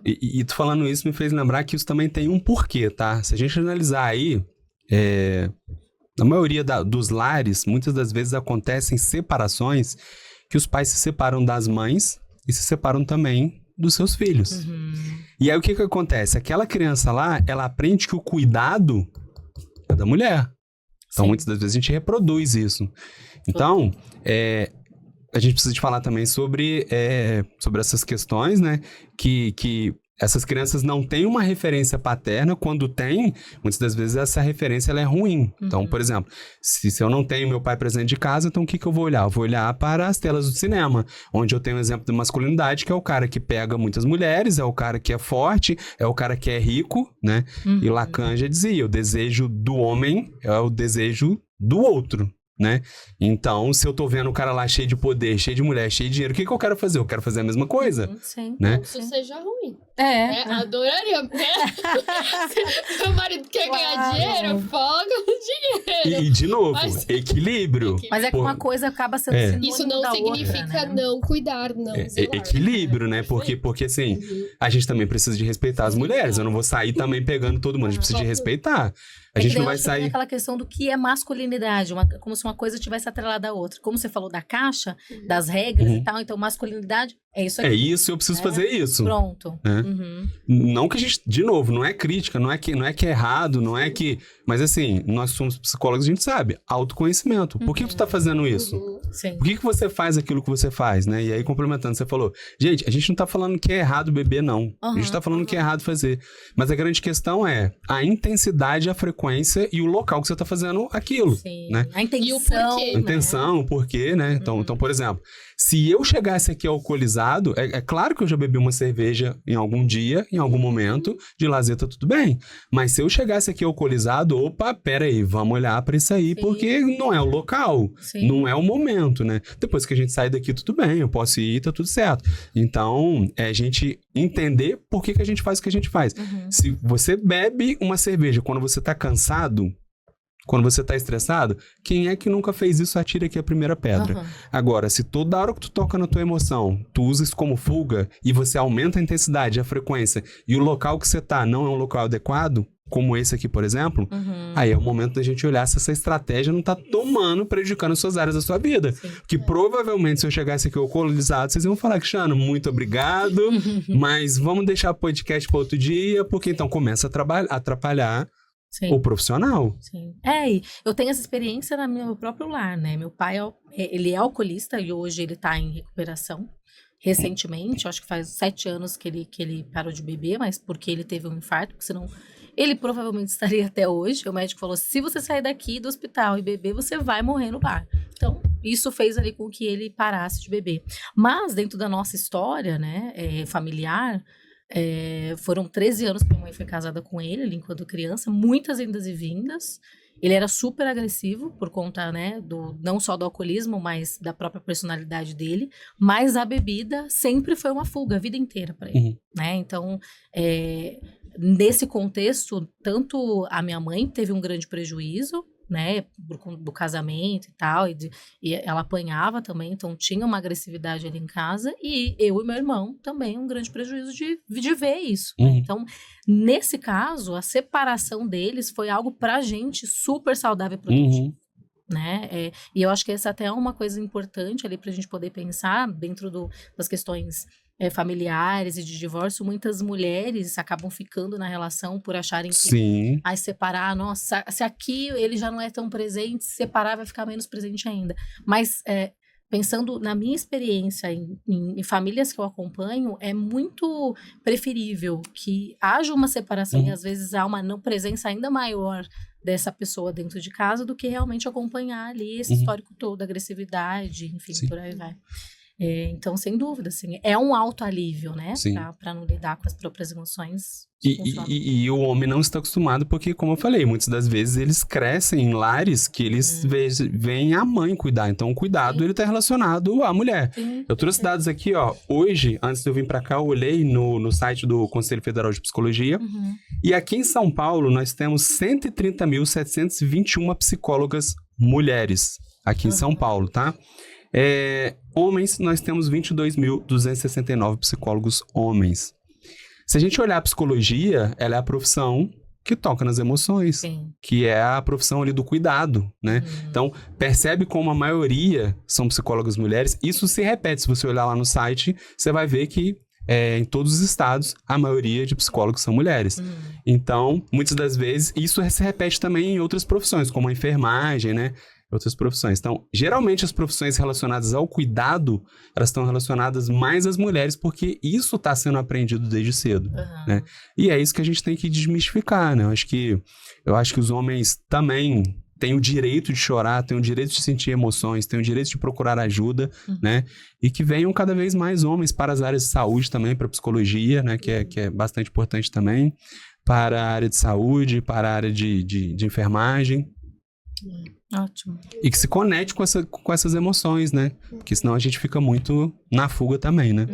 E tu falando isso me fez lembrar que isso também tem um porquê, tá? Se a gente analisar aí, na maioria dos lares, muitas das vezes acontecem separações que os pais se separam das mães e se separam também dos seus filhos. E aí o que acontece? Aquela criança lá, ela aprende que o cuidado é da mulher. Então, muitas das vezes a gente reproduz isso. Então, a gente precisa de falar também sobre essas questões, né? Que essas crianças não têm uma referência paterna. Quando tem, muitas das vezes essa referência ela é ruim. Então, por exemplo, se eu não tenho meu pai presente de casa, então o que eu vou olhar? Eu vou olhar para as telas do cinema, onde eu tenho um exemplo de masculinidade, que é o cara que pega muitas mulheres, é o cara que é forte, é o cara que é rico, né? E Lacan já dizia, o desejo do homem é o desejo do outro. Né? Então, se eu tô vendo o cara lá cheio de poder, cheio de mulher, cheio de dinheiro, o que eu quero fazer? Eu quero fazer a mesma coisa. Sim. Né? Não que isso seja ruim. Adoraria. Se meu marido quer ganhar dinheiro, folga o dinheiro. E de novo, equilíbrio. Mas é que uma coisa acaba sendo sinônimo isso não da significa outra, né? não cuidar, não zelar. Equilíbrio, né? Porque assim, a gente também precisa de respeitar as mulheres. Eu não vou sair também pegando todo mundo. A gente precisa de respeitar. A gente não vai sair... aquela questão do que é masculinidade, como se uma coisa tivesse atrelada à outra. Como você falou da caixa, das regras e tal, então masculinidade é isso aqui. É isso, eu preciso fazer isso. Pronto. Não que a gente, de novo, não é crítica, não é que é errado, não é que... Mas assim, nós somos psicólogos, a gente sabe, autoconhecimento. Por que tu tá fazendo isso? Sim. Por que você faz aquilo que você faz, né? E aí, complementando, você falou, gente, a gente não tá falando que é errado beber, não. A gente tá falando que é errado fazer. Mas a grande questão é a intensidade, a frequência e o local que você tá fazendo aquilo, Sim. né? A intenção. E o porquê, A intenção, o porquê, né? Então, por exemplo, se eu chegasse aqui alcoolizado, é claro que eu já bebi uma cerveja em algum dia, em algum momento, de lazer tá tudo bem. Mas se eu chegasse aqui alcoolizado, opa, pera aí, vamos olhar pra isso aí, porque não é o local, não é o momento, né? Depois que a gente sai daqui, tudo bem, eu posso ir, tá tudo certo. Então, é a gente entender por que a gente faz o que a gente faz. Se você bebe uma cerveja quando você tá cansado, quando você tá estressado, quem é que nunca fez isso, atira aqui a primeira pedra. Agora, se toda hora que tu toca na tua emoção, tu usa isso como fuga, e você aumenta a intensidade, a frequência, e o local que você tá não é um local adequado, como esse aqui, por exemplo, aí é o momento da gente olhar se essa estratégia não tá prejudicando as suas áreas da sua vida. Porque provavelmente, se eu chegasse aqui alcoolizado, vocês iam falar, Cristiano, muito obrigado, mas vamos deixar o podcast para outro dia, porque então começa a atrapalhar o profissional. Sim. Eu tenho essa experiência no meu próprio lar, né? Meu pai, ele é alcoolista e hoje ele tá em recuperação. Recentemente, acho que faz 7 anos que ele parou de beber, mas porque ele teve um infarto, porque senão ele provavelmente estaria até hoje. O médico falou, se você sair daqui do hospital e beber, você vai morrer no bar. Então, isso fez ali com que ele parasse de beber. Mas, dentro da nossa história, né, familiar, foram 13 anos que minha mãe foi casada com ele enquanto criança, muitas indas e vindas. Ele era super agressivo por conta, né, não só do alcoolismo, mas da própria personalidade dele. Mas a bebida sempre foi uma fuga a vida inteira para ele, né? Então, nesse contexto, tanto a minha mãe teve um grande prejuízo, né, do casamento e tal, e ela apanhava também, então tinha uma agressividade ali em casa, e eu e meu irmão também um grande prejuízo de ver isso, né? Então, nesse caso, a separação deles foi algo pra gente super saudável e produtivo, né, e eu acho que essa até é uma coisa importante ali pra gente poder pensar dentro das questões familiares e de divórcio. Muitas mulheres acabam ficando na relação por acharem que separar, nossa, se aqui ele já não é tão presente, se separar vai ficar menos presente ainda. Mas pensando na minha experiência em famílias que eu acompanho, é muito preferível que haja uma separação e às vezes há uma não presença ainda maior dessa pessoa dentro de casa do que realmente acompanhar ali esse histórico todo, agressividade, enfim, por aí vai. Então, sem dúvida, assim, é um autoalívio, né? Pra não lidar com as próprias emoções. E o homem não está acostumado porque, como eu falei, muitas das vezes eles crescem em lares que eles veem a mãe cuidar. Então, o cuidado, ele tá relacionado à mulher. Eu trouxe dados aqui, ó. Hoje, antes de eu vir pra cá, eu olhei no site do Conselho Federal de Psicologia. E aqui em São Paulo, nós temos 130.721 psicólogas mulheres. Aqui em São Paulo, tá? Homens, nós temos 22.269 psicólogos homens. Se a gente olhar a psicologia, ela é a profissão que toca nas emoções, Sim. que é a profissão ali do cuidado, né? Então, percebe como a maioria são psicólogas mulheres. Isso se repete, se você olhar lá no site, você vai ver que em todos os estados, a maioria de psicólogos são mulheres. Então, muitas das vezes, isso se repete também em outras profissões, como a enfermagem, né? Outras profissões. Então, geralmente as profissões relacionadas ao cuidado, elas estão relacionadas mais às mulheres, porque isso está sendo aprendido desde cedo, né? E é isso que a gente tem que desmistificar, né? Eu acho que os homens também têm o direito de chorar, têm o direito de sentir emoções, têm o direito de procurar ajuda, né? E que venham cada vez mais homens para as áreas de saúde também, para a psicologia, né? Que é bastante importante também, para a área de saúde, para a área de enfermagem. Ótimo. E que se conecte com essas emoções, né? Porque senão a gente fica muito na fuga também, né?